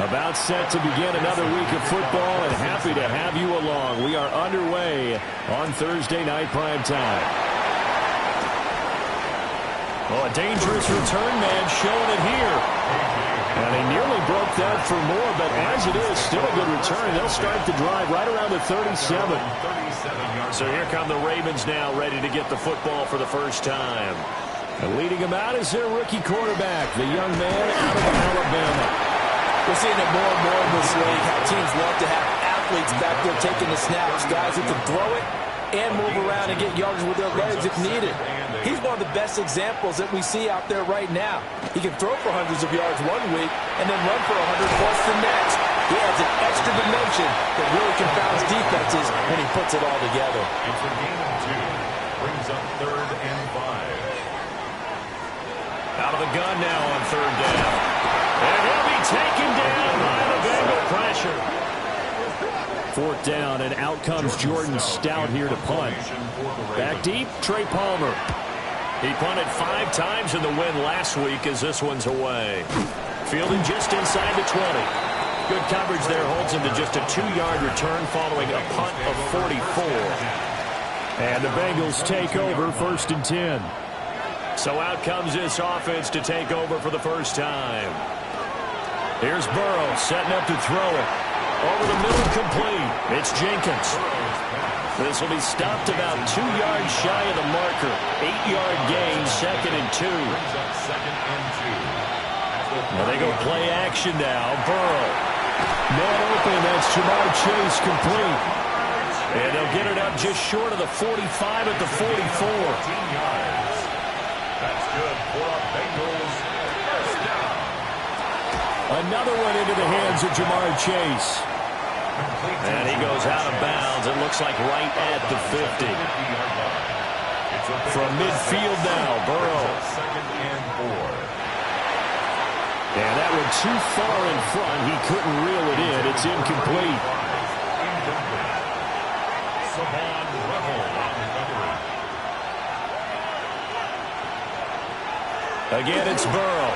About set to begin another week of football, and happy to have you along. We are underway on Thursday night primetime. Well, a dangerous return man showing it here. And he nearly broke that for more, but as it is, still a good return. They'll start the drive right around the 37. So here come the Ravens now, ready to get the football for the first time. And leading them out is their rookie quarterback, the young man out of Alabama. We're seeing it more and more in this league, how teams love to have athletes back there taking the snaps, guys who can throw it and move around and get yards with their legs if needed. He's one of the best examples that we see out there right now. He can throw for hundreds of yards one week and then run for 100+ the next. He adds an extra dimension that really confounds defenses when he puts it all together. It's a gain of 2. Brings up 3rd and 5. Out of the gun now on 3rd down. And he'll be taken down by the Bengal pressure. 4th down, and out comes Jordan Stout here to punt. Back deep, Trey Palmer. He punted 5 times in the win last week as this one's away. Fielding just inside the 20. Good coverage there holds him to just a 2-yard return following a punt of 44. And the Bengals take over 1st and 10. So out comes this offense to take over for the first time. Here's Burrow setting up to throw it. Over the middle, complete. It's Jenkins. This will be stopped about 2 yards shy of the marker. 8-yard gain, 2nd and 2. Now they go play action now. Burrow. Man open, that's Jamar Chase, complete. And they'll get it up just short of the 45 at the 44. That's good for a Bengals first down. Another one into the hands of Jamar Chase. And he goes out of bounds. It looks like right at the 50. From midfield now, Burrow. 2nd and 4. And that one too far in front. He couldn't reel it in. It's incomplete. Savon Revel on recovery. Again, it's Burrow.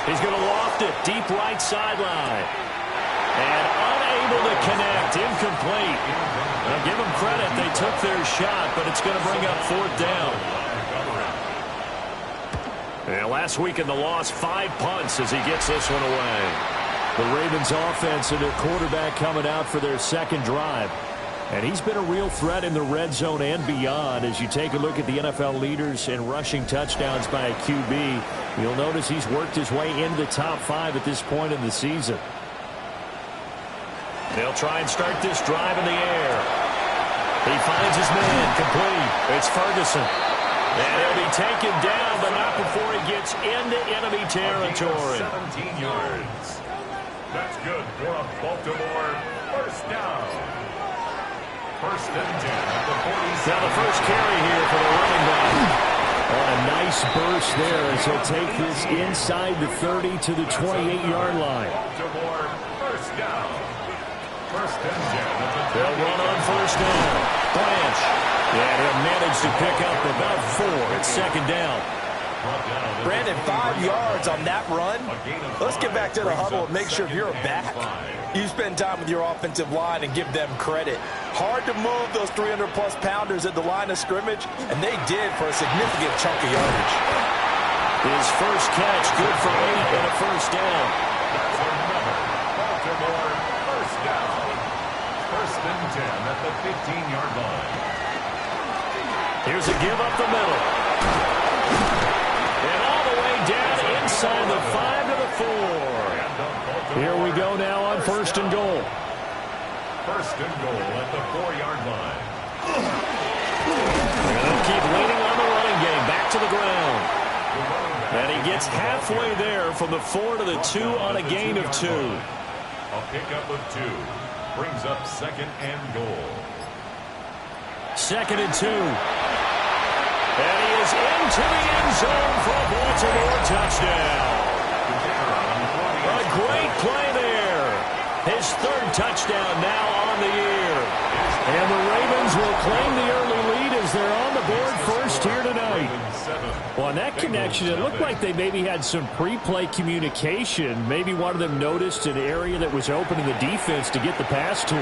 He's going to loft it. Deep right sideline. And unable to connect. Incomplete. Now give them credit. They took their shot, but it's going to bring up 4th down. And last week in the loss, 5 punts as he gets this one away. The Ravens offense and their quarterback coming out for their second drive. And he's been a real threat in the red zone and beyond. As you take a look at the NFL leaders in rushing touchdowns by a QB, you'll notice he's worked his way into the top 5 at this point in the season. They'll try and start this drive in the air. He finds his man, complete. It's Ferguson. And he'll be taken down, but not before he gets into enemy territory. 17 yards. That's good for a Baltimore first down. 1st and 10 at the 47. Now the first carry here for the running back. On a nice burst there as he'll take this inside the 30 to the 28-yard line. Baltimore first down. 1st and 10 at the 28. They'll run on 1st down. Blanche. And he'll manage to pick up about 4. It's 2nd down. Brandon, 5 yards on that run. Let's get back to the huddle and make sure you're back. You spend time with your offensive line and give them credit. Hard to move those 300-plus pounders at the line of scrimmage, and they did for a significant chunk of yardage. His first catch, good for 8 and a first down. That's another Baltimore first down. 1st and 10 at the 15-yard line. Here's a give up the middle. And all the way down inside the 5 to the 4. Here we go now on 1st and goal. 1st and goal at the 4-yard line. And they'll keep leaning on the running game. Back to the ground. And he gets halfway there from the 4 to the 2 on a gain of 2. A pickup of 2 brings up 2nd and goal. 2nd and 2. And he is into the end zone for a Baltimore touchdown. A great play there. His 3rd touchdown now on the year. And the Ravens will claim the early lead as they're on the board first here tonight. Well, on that connection, it looked like they maybe had some pre-play communication. Maybe one of them noticed an area that was open in the defense to get the pass to.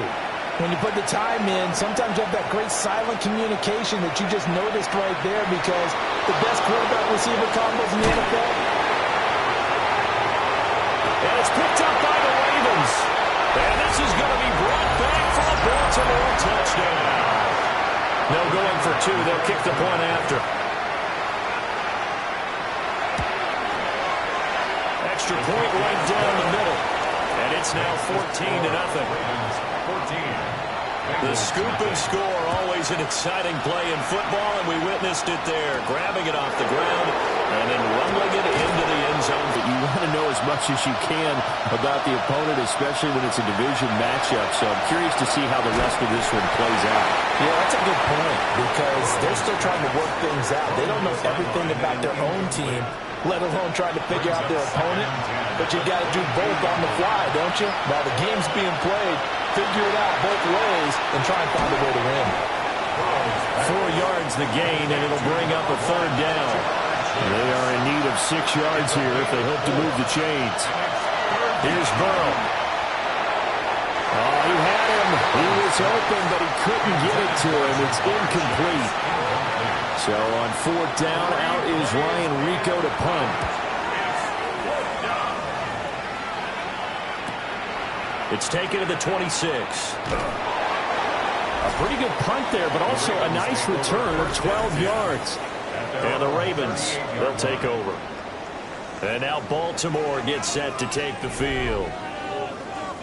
When you put the time in, sometimes you have that great silent communication that you just noticed right there because the best quarterback-receiver combos in the NFL. And it's picked up by the Ravens. And this is going to be brought back for a Baltimore touchdown. No going for 2. They'll kick the point after. Extra point right down the middle. And it's now 14-0. 14. The scoop and score, always an exciting play in football, and we witnessed it there. Grabbing it off the ground and then rumbling it into the end zone. But you want to know as much as you can about the opponent, especially when it's a division matchup. So I'm curious to see how the rest of this one plays out. Yeah, that's a good point because they're still trying to work things out. They don't know everything about their own team, let alone trying to figure out their opponent. But you got to do both on the fly, don't you? While the game's being played, figure it out both ways and try and find a way to win. 4 yards the gain, and it'll bring up a 3rd down. They are in need of 6 yards here if they hope to move the chains. Here's Burrow. Oh, he had him. He was open, but he couldn't get it to him. It's incomplete. So on 4th down, out is Ryan Rico to punt. It's taken to the 26. A pretty good punt there, but also a nice return of 12 yards. And the Ravens, they'll take over. And now Baltimore gets set to take the field.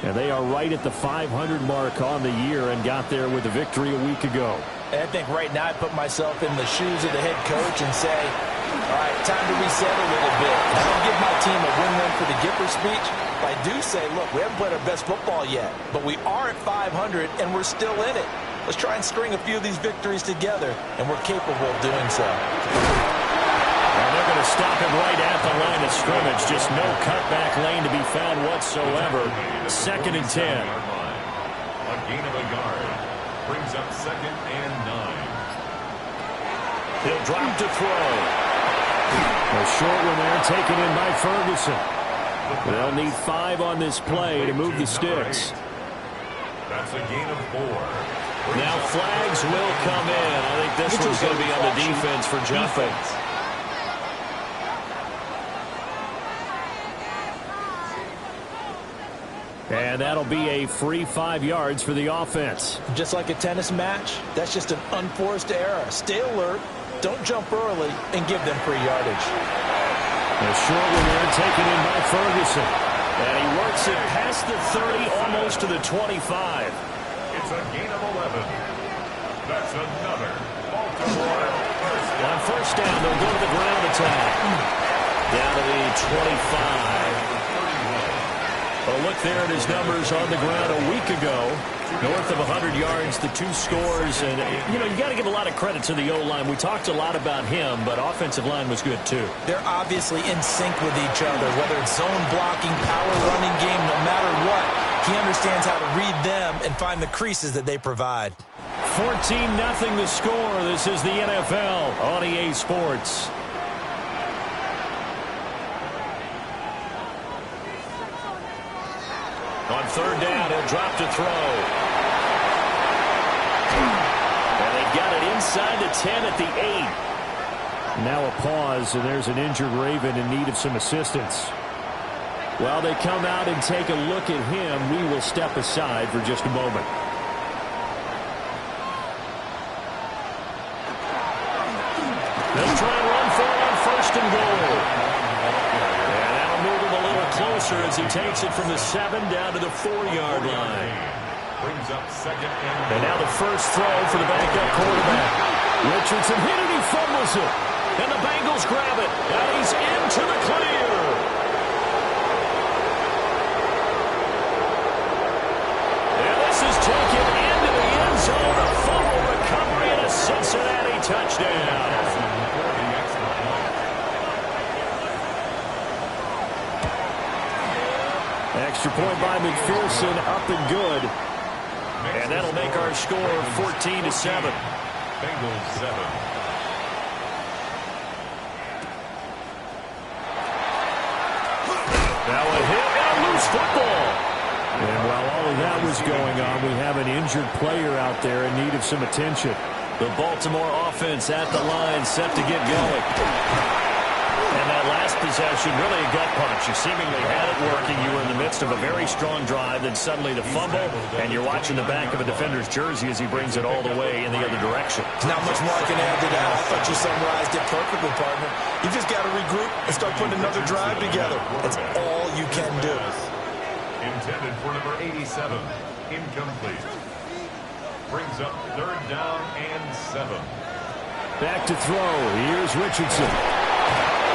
And they are right at the 500 mark on the year and got there with a victory a week ago. And I think right now I put myself in the shoes of the head coach and say, all right, time to reset a little bit. I don't give my team a win-win for the Gipper speech. But I do say, look, we haven't played our best football yet, but we are at 500 and we're still in it. Let's try and string a few of these victories together, and we're capable of doing so. And they're going to stop him right at the line of scrimmage. Just no cutback lane to be found whatsoever. 2nd and 10. A gain of a yard brings up 2nd and 9. He'll drop to throw. A short one there taken in by Ferguson. They'll need 5 on this play to move the sticks. That's a gain of 4. Now flags will come in. I think this one's going to be on the defense for jumping. And that'll be a free 5 yards for the offense. Just like a tennis match, that's just an unforced error. Stay alert, don't jump early, and give them free yardage. A short one there taken in by Ferguson. And he works it past the 30, almost to the 25. It's a gain of 11. That's another Baltimore first down. On 1st down, they'll go to the ground attack. Down to the 25. A look there at his numbers on the ground a week ago. North of 100 yards, the 2 scores. And, you know, you got to give a lot of credit to the O-line. We talked a lot about him, but offensive line was good, too. They're obviously in sync with each other, whether it's zone blocking, power running game, no matter what. He understands how to read them and find the creases that they provide. 14-0 the score. This is the NFL on EA Sports. On 3rd down, he'll drop to throw. And they've got it inside the 10 at the 8. Now a pause, and there's an injured Raven in need of some assistance. While they come out and take a look at him, we will step aside for just a moment. They'll try and run for it on 1st and goal. And that'll move him a little closer as he takes it from the 7 down to the 4-yard line. Brings up 2nd and now the first throw for the backup quarterback. Richardson hit it, he fumbles it. And the Bengals grab it. And he's into the clear. And this is taken into the end zone. A fumble recovery and a Cincinnati touchdown. Extra point by McPherson, up and good. And that'll make our score 14-7. Bengals 7. Now a hit and a loose football. And while all of that was going on, we have an injured player out there in need of some attention. The Baltimore offense at the line, set to get going. And that last possession, really a gut punch. You seemingly had it working. You were in the midst of a very strong drive, then suddenly the fumble, and you're watching the back of a defender's jersey as he brings it all the way in the other direction. Not much more I can add to that. I thought you summarized it perfectly, partner. You just got to regroup and start putting another drive together. That's all you can do. Intended for number 87. Incomplete. Brings up 3rd down and 7. Back to throw. Here's Richardson.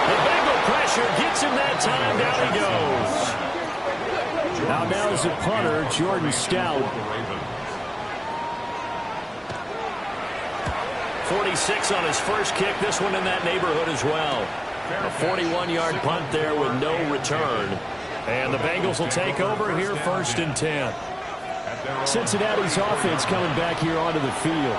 The Bengal pressure gets him that time. Down he goes. Now is the punter, Jordan Stout. 46 on his first kick. This one in that neighborhood as well. A 41-yard punt there with no return. And the Bengals will take over here 1st and 10. Cincinnati's offense coming back here onto the field.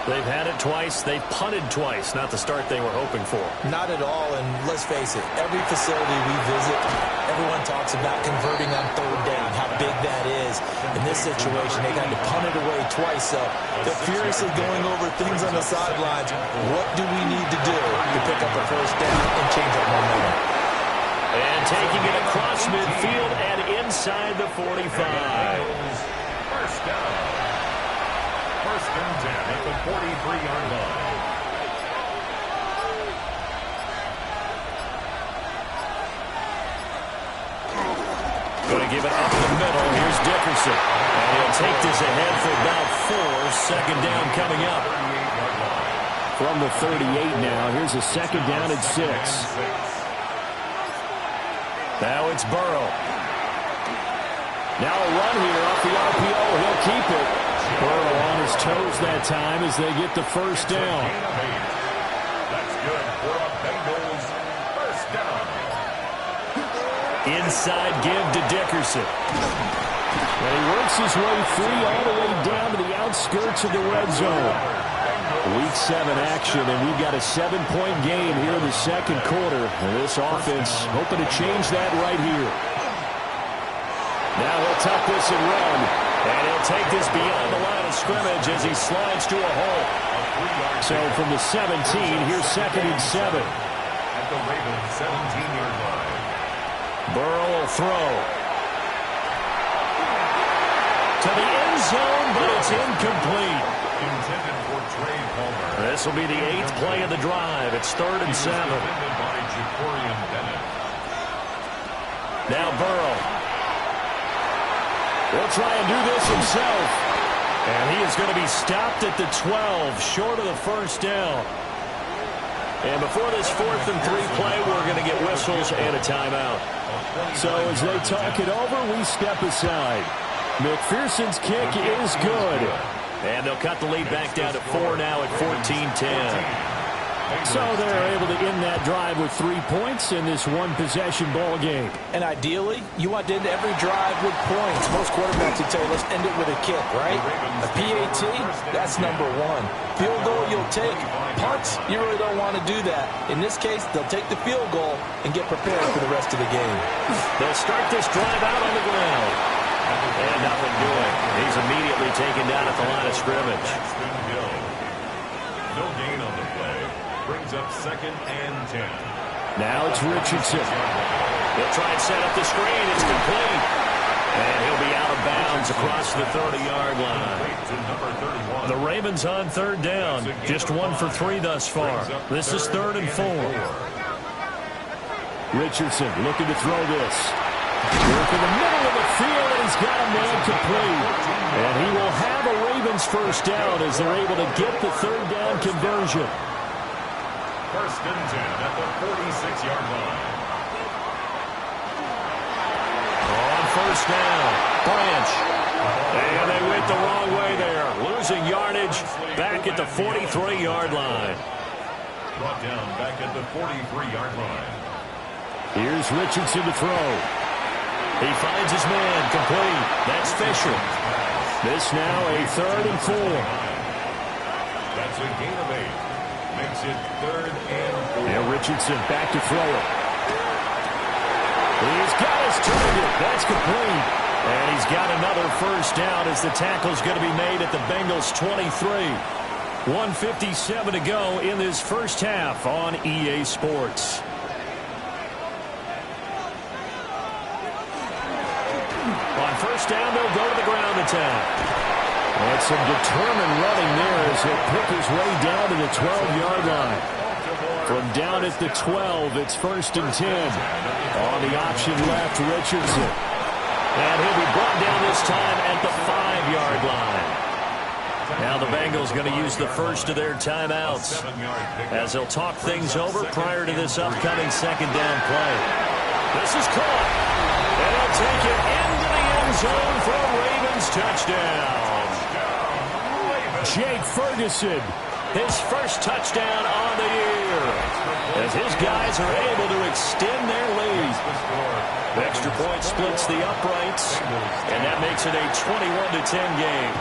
They've had it twice. They've punted twice. Not the start they were hoping for. Not at all, and let's face it, every facility we visit, everyone talks about converting on 3rd down, how big that is. In this situation, they got to punt it away twice, so they're furiously going over things on the sidelines. What do we need to do to pick up a 1st down and change our momentum? And taking it across midfield and inside the 45. 1st down. 1st and 10 at the 43-yard line. Going to give it up the middle. Here's Dickerson. And he'll take this ahead for about 4. 2nd down coming up. From the 38 now. Here's a 2nd down at 6. Now it's Burrow. Now a run here off the RPO. He'll keep it. Burrow on his toes that time as they get the 1st down. That's good for a Bengals 1st down. Inside give to Dickerson. And he works his way free all the way down to the outskirts of the red zone. Week 7 action, and we've got a 7-point game here in the 2nd quarter. And this offense hoping to change that right here. Now he'll tuck this and run. And he'll take this beyond the line of scrimmage as he slides to a hole. So from the 17, here's 2nd and 7. At the Ravens 17-yard line. Burrow will throw. To the end zone, but it's incomplete. Intended for Trey Palmer. This will be the 8th play of the drive. It's 3rd and 7. By Jacorian Bennett. Now Burrow. He'll try and do this himself. And he is going to be stopped at the 12, short of the 1st down. And before this 4th and 3 play, we're going to get whistles and a timeout. So as they talk it over, we step aside. McPherson's kick is good. And they'll cut the lead back down to 4 now at 14-10. So they're able to end that drive with 3 points in this one-possession ball game. And ideally, you want to end every drive with points. Most quarterbacks would tell you, let's end it with a kick, right? A PAT, that's number 1. Field goal you'll take. Punts, you really don't want to do that. In this case, they'll take the field goal and get prepared for the rest of the game. They'll start this drive out on the ground. And nothing doing. He's immediately taken down at the line of scrimmage. No gain on the play. Brings up 2nd and 10. Now it's Richardson. He'll try and set up the screen. It's complete. And he'll be out of bounds across the 30-yard line. The Ravens on 3rd down. Just 1 for 3 thus far. This is 3rd and 4. Richardson looking to throw this. Working the middle of the field, and he's got a man complete. And he will have a Ravens first down as they're able to get the third down conversion. First and 10 at the 46-yard line. On first down, Branch. And they went the wrong way there. Losing yardage back at the 43-yard line. Brought down back at the 43-yard line. Here's Richardson to throw. He finds his man complete. That's Fisher. This now a 3rd and 4. That's a gain of 8. Makes it 3rd and 4. And Richardson back to throw it. He's got his target. That's complete. And he's got another first down as the tackle's going to be made at the Bengals 23. 1:57 to go in this first half on EA Sports. On first down, they'll go to the ground attack. And some determined running there as he'll pick his way down to the 12-yard line. From down at the 12, it's 1st and 10. On the option left, Richardson. And he'll be brought down this time at the 5-yard line. Now the Bengals going to use the first of their timeouts as they'll talk things over prior to this upcoming second down play. This is caught. And they'll take it into the end zone for a Ravens touchdown. Jake Ferguson, his first touchdown on the year, as his guys are able to extend their lead. The extra point splits the uprights, and that makes it a 21-10 game.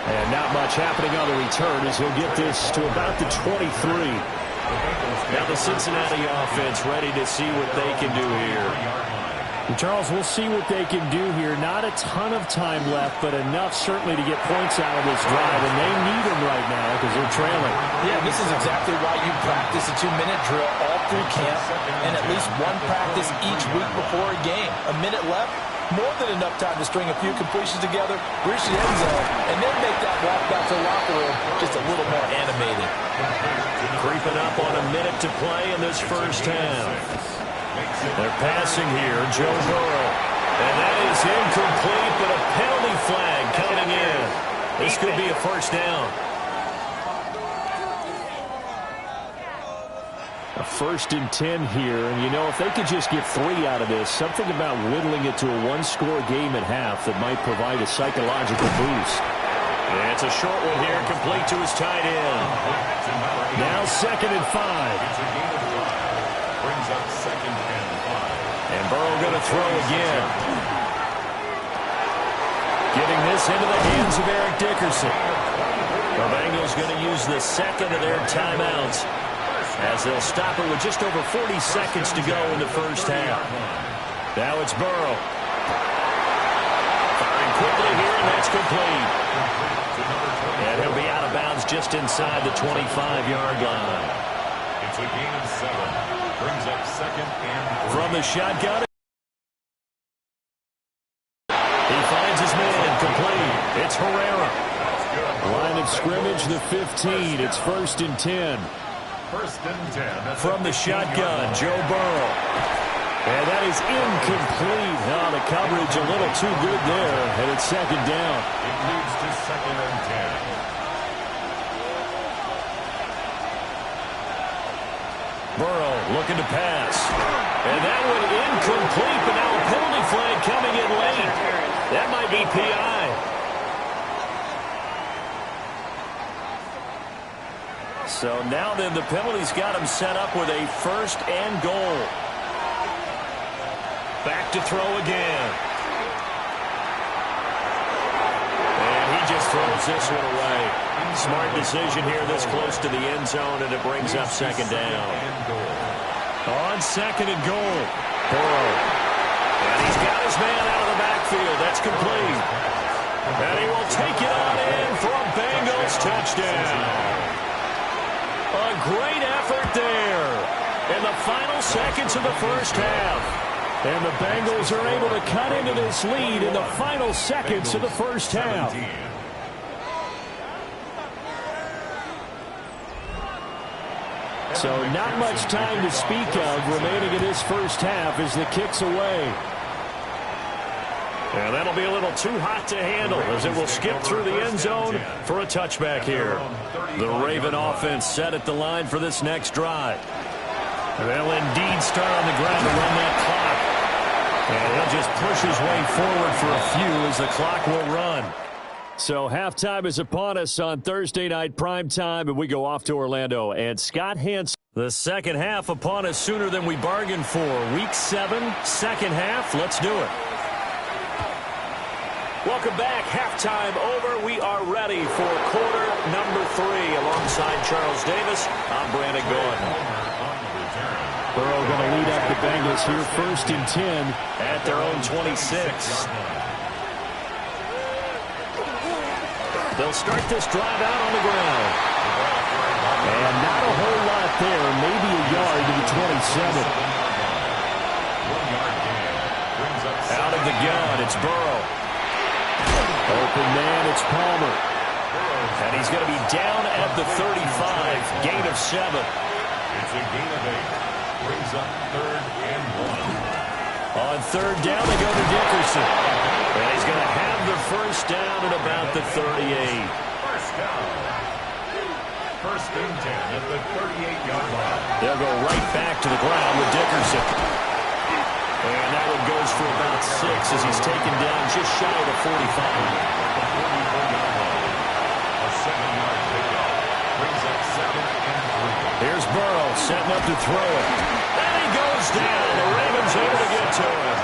And not much happening on the return as he'll get this to about the 23. Now the Cincinnati offense ready to see what they can do here. And Charles, we'll see what they can do here. Not a ton of time left, but enough certainly to get points out of this drive, and they need them right now because they're trailing. Yeah, this is exactly why you practice a 2-minute drill all through camp and at least one practice each week before a game. A minute left, more than enough time to string a few completions together, reach the end zone, and then make that walk back to the locker room just a little more animated. Creeping up on a minute to play in this first half. They're passing here, Joe Burrow. And that is incomplete, but a penalty flag coming in. This could be a first down. A 1st and 10 here, and you know, if they could just get 3 out of this, something about whittling it to a 1-score game at half that might provide a psychological boost. And it's a short one here, complete to his tight end. Now 2nd and 5. Brings up 2nd and 5. And Burrow going to throw again. Getting this into the hands of Eric Dickerson. The Bengals going to use the second of their timeouts as they'll stop it with just over 40 seconds to go in the first half. Now it's Burrow. Firing quickly here, and that's complete. And he'll be out of bounds just inside the 25-yard line. It's a gain of 7. Brings up 2nd and 3. From the shotgun. He finds his man complete. It's Herrera. Line of scrimmage, the 15. It's 1st and 10. 1st and 10. From the shotgun, Joe Burrow. And that is incomplete. Oh, the coverage a little too good there. And it's 2nd down. It leads to 2nd and 10. Burrow looking to pass. And that one incomplete, but now a penalty flag coming in late. That might be PI. So now then the penalty's got him set up with a 1st and goal. Back to throw again. And he just throws this one away. Smart decision here this close to the end zone, and it brings up 2nd down. On 2nd and goal, Burrow. And he's got his man out of the backfield. That's complete. And he will take it on in for a Bengals touchdown. A great effort there in the final seconds of the first half. And the Bengals are able to cut into this lead in the final seconds of the first half. So not much time to speak of remaining in this first half as the kick's away. And that'll be a little too hot to handle as it will skip through the end zone for a touchback here. The Raven offense set at the line for this next drive. They'll indeed start on the ground to run that clock. And he'll just push his way forward for a few as the clock will run. So halftime is upon us on Thursday night primetime, and we go off to Orlando. And Scott Hanson. The second half upon us sooner than we bargained for. Week 7, second half. Let's do it. Welcome back. Halftime over. We are ready for quarter number 3. Alongside Charles Davis, I'm Brandon Gordon. Burrow going to lead up the Bengals here, 1st and 10 at their own 26. They'll start this drive out on the ground. And not a whole lot there, maybe a yard to the 27. Out of the gun, it's Burrow. Open man, it's Palmer. And he's going to be down at the 35, gain of 7. It's a gain of 8. Brings up 3rd and 1. On 3rd down, they go to Dickerson. And he's going to have the first down at about the 38. First down. 1st and 10 at the 38-yard line. They'll go right back to the ground with Dickerson. And that one goes for about 6 as he's taken down just shy of the 45. A 7-yard pickup. Brings up 7th and 3. Here's Burrow setting up to throw it. And he goes down. The Ravens able to get to him.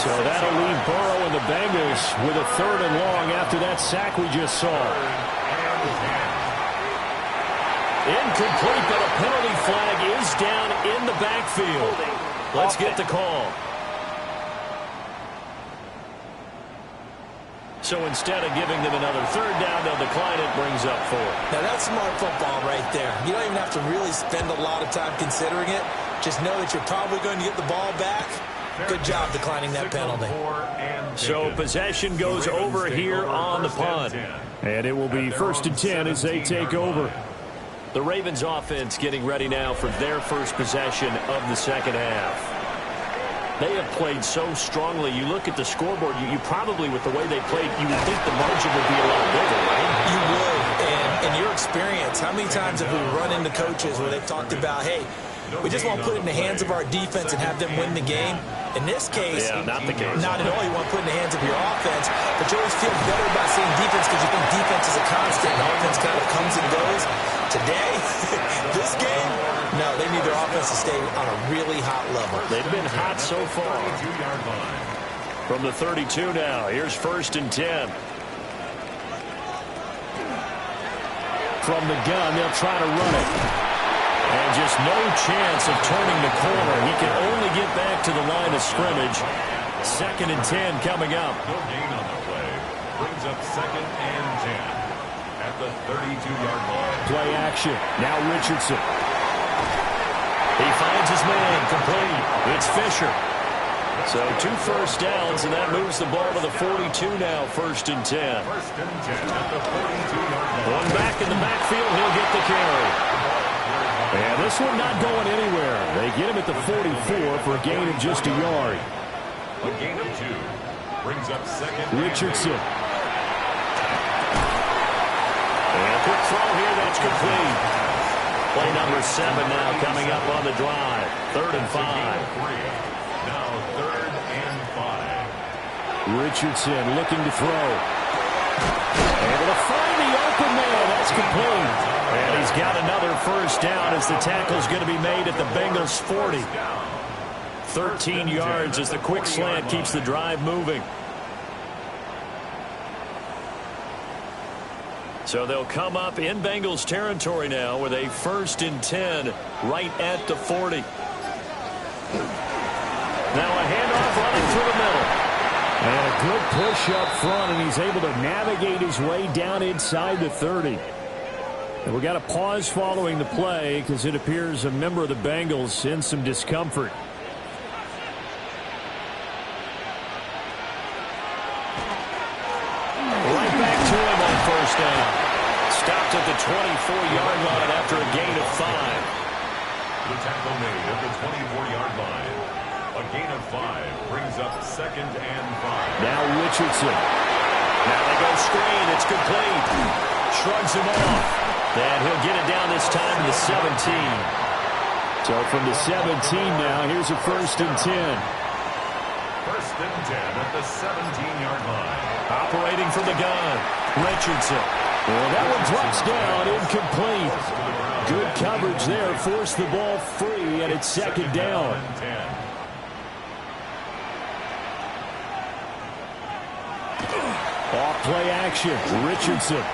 So that'll leave Burrow and the Bengals with a 3rd and long after that sack we just saw. Incomplete, but a penalty flag is down in the backfield. Let's get the call. So instead of giving them another 3rd down, they'll decline it, brings up 4. Now that's smart football right there. You don't even have to really spend a lot of time considering it. Just know that you're probably going to get the ball back. Good job declining that penalty. So possession goes over here on the punt. And it will be 1st and 10 as they take over. The Ravens offense getting ready now for their first possession of the second half. They have played so strongly. You look at the scoreboard, you probably, with the way they played, you would think the margin would be a lot bigger, right? You would. And in your experience, how many times have we run into coaches where they've talked about, hey, we just want to put it in the hands of our defense and have them win the game? In this case, not the case. Not at all. You want to put it in the hands of your offense, but you always feel better about seeing defense because you think defense is a constant. The offense kind of comes and goes. Today, this game, no, they need their offense to stay on a really hot level. They've been hot so far. From the 32 now, here's 1st and 10. From the gun, they'll try to run it. And just no chance of turning the corner. He can only get back to the line of scrimmage. 2nd and 10 coming up. No gain on the play. Brings up 2nd and 10 at the 32-yard line. Play action. Now Richardson. He finds his man. Complete. It's Fisher. So 2 first downs, and that moves the ball to the 42 now. 1st and 10. 1st and 10 at the 42-yard line. One back in the backfield. He'll get the carry. And this one not going anywhere. They get him at the 44 for a gain of just a yard. A gain of 2. Brings up 2nd. Richardson. And a quick throw here. That's complete. Play number 7 now coming up on the drive. 3rd and 5. Now 3rd and 5. Richardson looking to throw. Able to find the open man. That's complete. And he's got another first down as the tackle's going to be made at the Bengals 40. 13 yards as the quick slant keeps the drive moving. So they'll come up in Bengals territory now with a 1st and 10 right at the 40. Now a handoff running through the middle. And a good push up front, and he's able to navigate his way down inside the 30. And we got a pause following the play because it appears a member of the Bengals in some discomfort. Right back to him on 1st down. Stop stopped at the 24-yard line after a gain of 5. The tackle made at the 24-yard line. A gain of 5 brings up 2nd and 5. Now Richardson. Now they go screen. It's complete. Shrugs him off. And he'll get it down this time to the 17. So from the 17 now, here's a 1st and 10. 1st and 10 at the 17-yard line. Operating from the gun. Richardson. Well, that one drops down, incomplete. Good coverage there, forced the ball free, and it's 2nd down. Off play action, Richardson.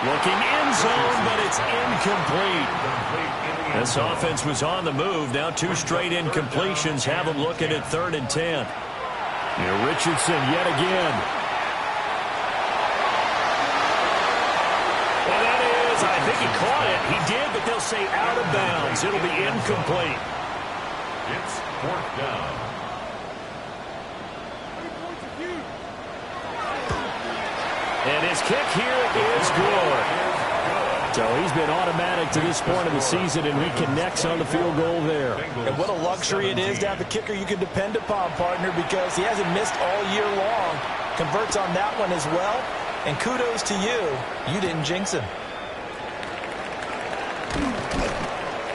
Looking end zone, but it's incomplete. This offense was on the move. Now 2 straight incompletions have them looking at 3rd and 10. Now Richardson yet again. Well, that is, I think he caught it. He did, but they'll say out of bounds. It'll be incomplete. It's 4th down. And his kick here is good. So he's been automatic to this point of the season, and he connects on the field goal there. And what a luxury it is to have a kicker you can depend upon, partner, because he hasn't missed all year long. Converts on that one as well. And kudos to you. You didn't jinx him.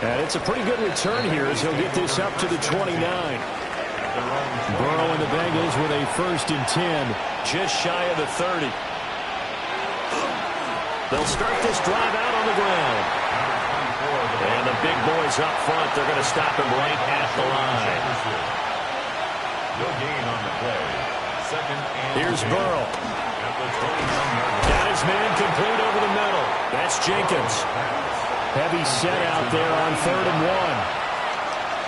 And it's a pretty good return here as he'll get this up to the 29. Burrow and the Bengals with a 1st and 10. Just shy of the 30. They'll start this drive out on the ground. And the big boys up front, they're going to stop him right at the line. No gain on the play. 2nd and Here's Burrow. Got his man complete over the middle. That's Jenkins. Heavy set out there on 3rd and 1.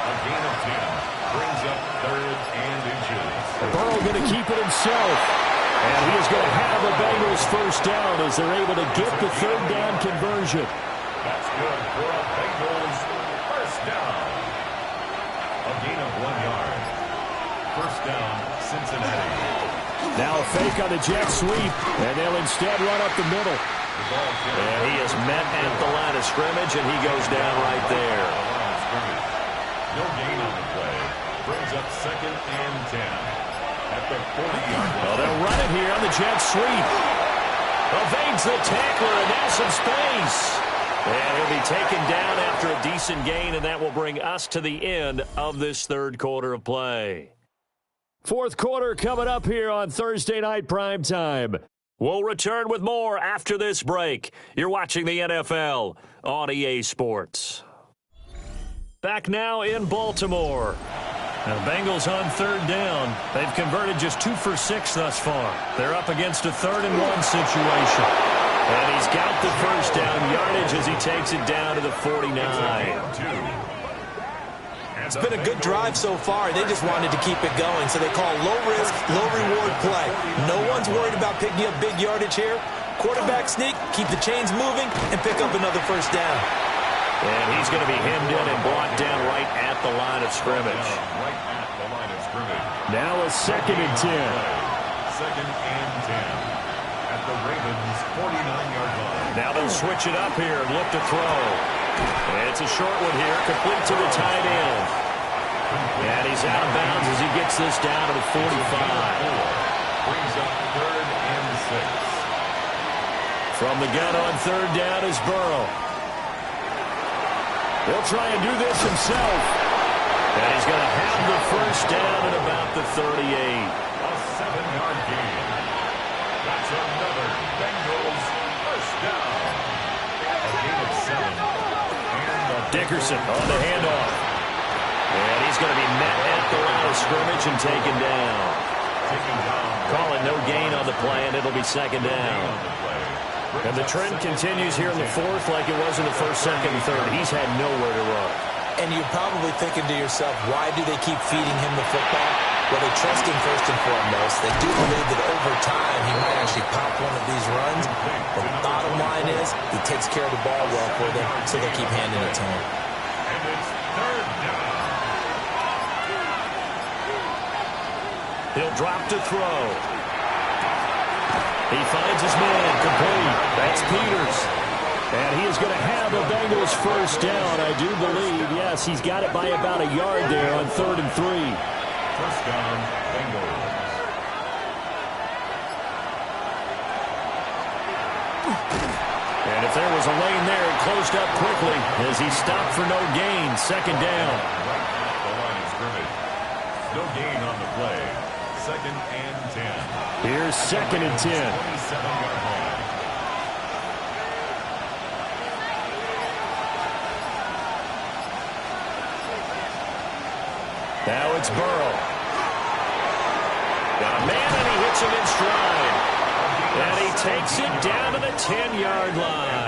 A gain of 10 brings up 3rd and inches. Burrow going to keep it himself. And he is going to have the Bengals 1st down as they're able to get the 3rd down conversion. That's good for a Bengals 1st down. A gain of 1 yard. 1st down, Cincinnati. Now a fake on the jet sweep, and they'll instead run up the middle. And he is met at the line of scrimmage, and he goes down right there. No gain on the play. Brings up 2nd and 10. At the 40-yard line. Well, they'll run it here on the jet sweep. Evades the tackler, and now some space. And he'll be taken down after a decent gain, and that will bring us to the end of this 3rd quarter of play. 4th quarter coming up here on Thursday Night Primetime. We'll return with more after this break. You're watching the NFL on EA Sports. Back now in Baltimore. Now the Bengals on 3rd down. They've converted just 2 for 6 thus far. They're up against a 3rd and 1 situation. And he's got the 1st down yardage as he takes it down to the 49. It's been a good drive so far. They just wanted to keep it going, so they call low-risk, low-reward play. No one's worried about picking up big yardage here. Quarterback sneak, keep the chains moving, and pick up another 1st down. And he's going to be hemmed in and brought down right at the line of scrimmage. Now a 2nd and 10. 2nd and 10 at the Ravens' 49-yard line. Now they'll switch it up here and look to throw. And it's a short one here, complete to the tight end. And he's out of bounds as he gets this down to the 45. Brings up 3rd and 6. From the gun on 3rd down is Burrow. He'll try and do this himself. And he's going to have the 1st down at about the 38. A 7-yard gain. That's another Bengals 1st down. A gain of 7. Dickerson on the handoff. And he's going to be met at the line of scrimmage and taken down. Calling no gain on the play, and it'll be 2nd down. And the trend continues here in the 4th like it was in the 1st, 2nd, and 3rd. He's had nowhere to run. And you're probably thinking to yourself, why do they keep feeding him the football? Well, they trust him first and foremost. They do believe that over time he might actually pop one of these runs. But the bottom line is he takes care of the ball well for them, so they keep handing it to him. And it's 3rd down. He'll drop to throw. He finds his man complete. That's Peters. And he is going to have a Bengals first down, I do believe. Yes, he's got it by about a yard there on 3rd and 3. First down, Bengals. And if there was a lane there, it closed up quickly as he stopped for no gain. 2nd down. Right at the line of scrimmage. No gain on the play. 2nd and 10. Here's 2nd and 10. 27-yard line. Now it's Burrow. Got a man, and he hits him in stride. And he takes it down to the 10-yard line.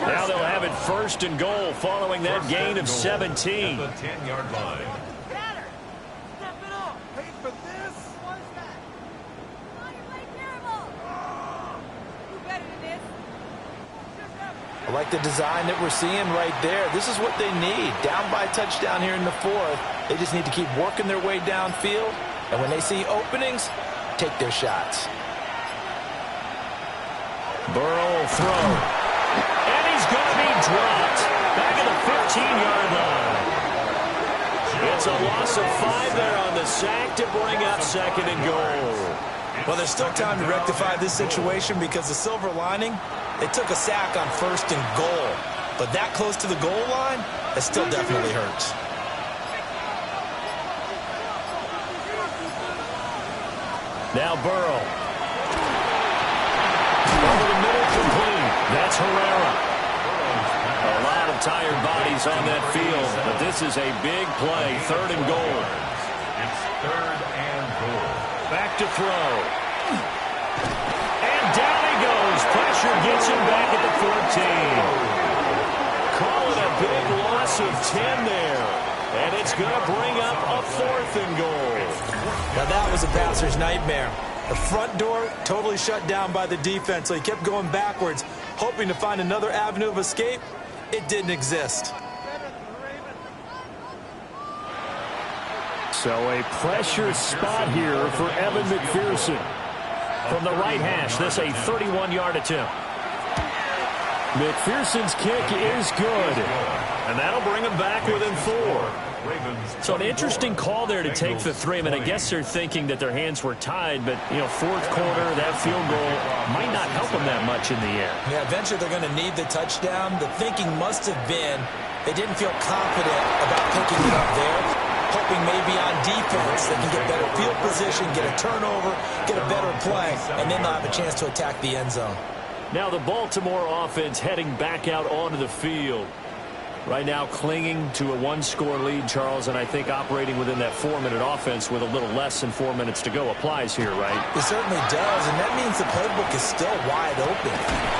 Now they'll have it 1st and goal following that gain of 17. The 10-yard line. I like the design that we're seeing right there. This is what they need. Down by a touchdown here in the 4th. They just need to keep working their way downfield. And when they see openings, take their shots. Burrow will throw. And he's going to be dropped. Back at the 15-yard line. It's a loss of 5 there on the sack to bring up 2nd and goal. Well, there's still time to rectify this situation because the silver lining, they took a sack on 1st and goal. But that close to the goal line, that still definitely hurts. Now Burrow. Over the middle, complete. That's Herrera. A lot of tired bodies on that field, but this is a big play. 3rd and goal. It's 3rd and goal. Back to throw. And down he goes. Pressure gets him back at the 14. Call it a big loss of 10 there. And it's going to bring up a 4th and goal. Now that was a passer's nightmare. The front door totally shut down by the defense, so he kept going backwards, hoping to find another avenue of escape. It didn't exist. So a pressure spot here for Evan McPherson. From the right hash, this a 31-yard attempt. McPherson's kick is good. And that'll bring him back within 4. So an interesting call there to take the 3. I mean, I guess they're thinking that their hands were tied, but, you know, 4th quarter, that field goal might not help them that much in the end. Yeah, eventually they're going to need the touchdown. The thinking must have been they didn't feel confident about picking it up there, hoping maybe on defense they can get better field position, get a turnover, get a better play, and then they'll have a chance to attack the end zone. Now the Baltimore offense heading back out onto the field. Right now clinging to a 1-score lead, Charles, and I think operating within that 4-minute offense with a little less than 4 minutes to go applies here, right? It certainly does, and that means the playbook is still wide open.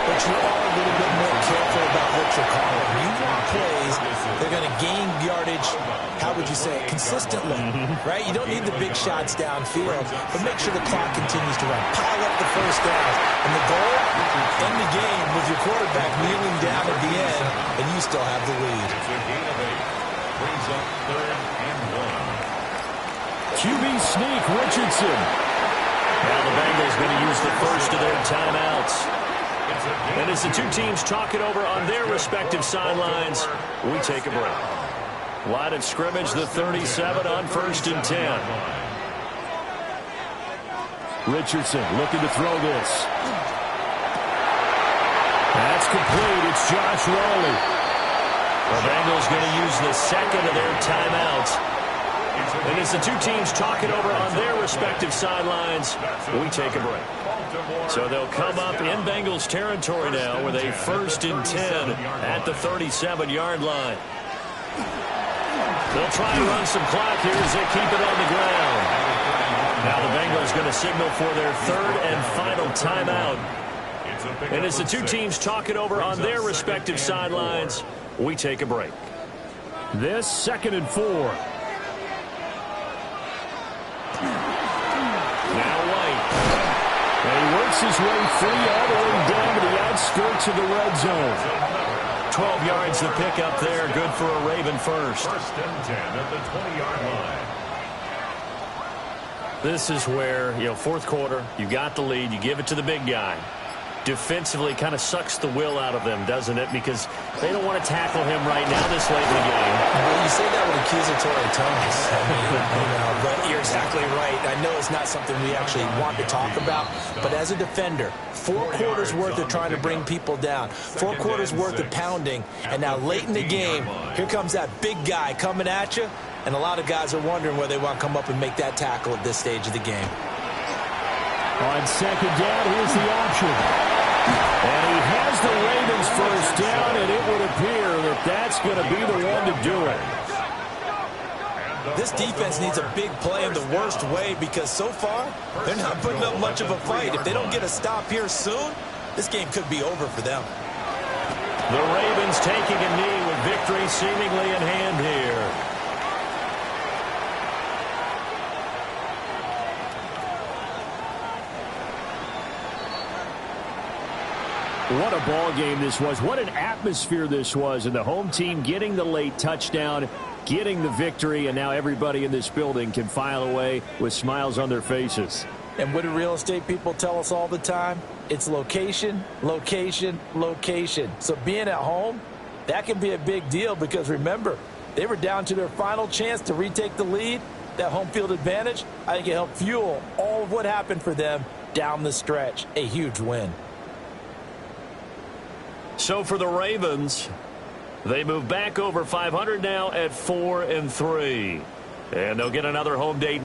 But you're all a little bit more careful about what you're calling. You want plays, they're going to gain yardage, how would you say it, consistently, right? You don't need the big shots downfield, but make sure the clock continues to run. Pile up the first down. And the goal, end the game with your quarterback kneeling down at the end, and you still have the lead. It's a gain of 8. Brings up 3rd and 1. QB sneak, Richardson. Now the Bengals going to use the first of their timeouts. And as the two teams talk it over on their respective sidelines, we take a break. Line of scrimmage, the 37 on 1st and 10. Richardson looking to throw this. That's complete. It's Josh Rowley. The Bengals going to use the 2nd of their timeouts. And as the two teams talk it over on their respective sidelines, we take a break. So they'll come up in Bengals territory now with a 1st and 10 at the 37-yard line. They'll try and run some clock here as they keep it on the ground. Now the Bengals going to signal for their 3rd and final timeout. And as the two teams talk it over on their respective sidelines, we take a break. This 2nd and 4. Now White. And he works his way free all the way down to the outskirts of the red zone. 12 yards to pick up there. Good for a Raven first. 1st and 10 at the 20-yard line. This is where, fourth quarter, you got the lead, you give it to the big guy. Defensively kind of sucks the will out of them, doesn't it? Because they don't want to tackle him right now this late in the game. Well, you say that with accusatory tones. But you're exactly right. I know it's not something we actually want to talk about, but as a defender, 4 quarters worth of trying to bring people down, 4 quarters worth of pounding, and now late in the game, here comes that big guy coming at you, and a lot of guys are wondering whether they want to come up and make that tackle at this stage of the game. On second down, here's the option. And he has the Ravens first down, and it would appear that that's going to be the one to do it. This defense needs a big play in the worst way because so far, they're not putting up much of a fight. If they don't get a stop here soon, this game could be over for them. The Ravens taking a knee with victory seemingly in hand here. What a ball game this was. What an atmosphere this was. And the home team getting the late touchdown, getting the victory, and now everybody in this building can file away with smiles on their faces. And what do real estate people tell us all the time? It's location, location, location. So being at home, that can be a big deal because remember, they were down to their final chance to retake the lead. That home field advantage, I think it helped fuel all of what happened for them down the stretch. A huge win. So for the Ravens, they move back over 500 now at 4-3. And they'll get another home date.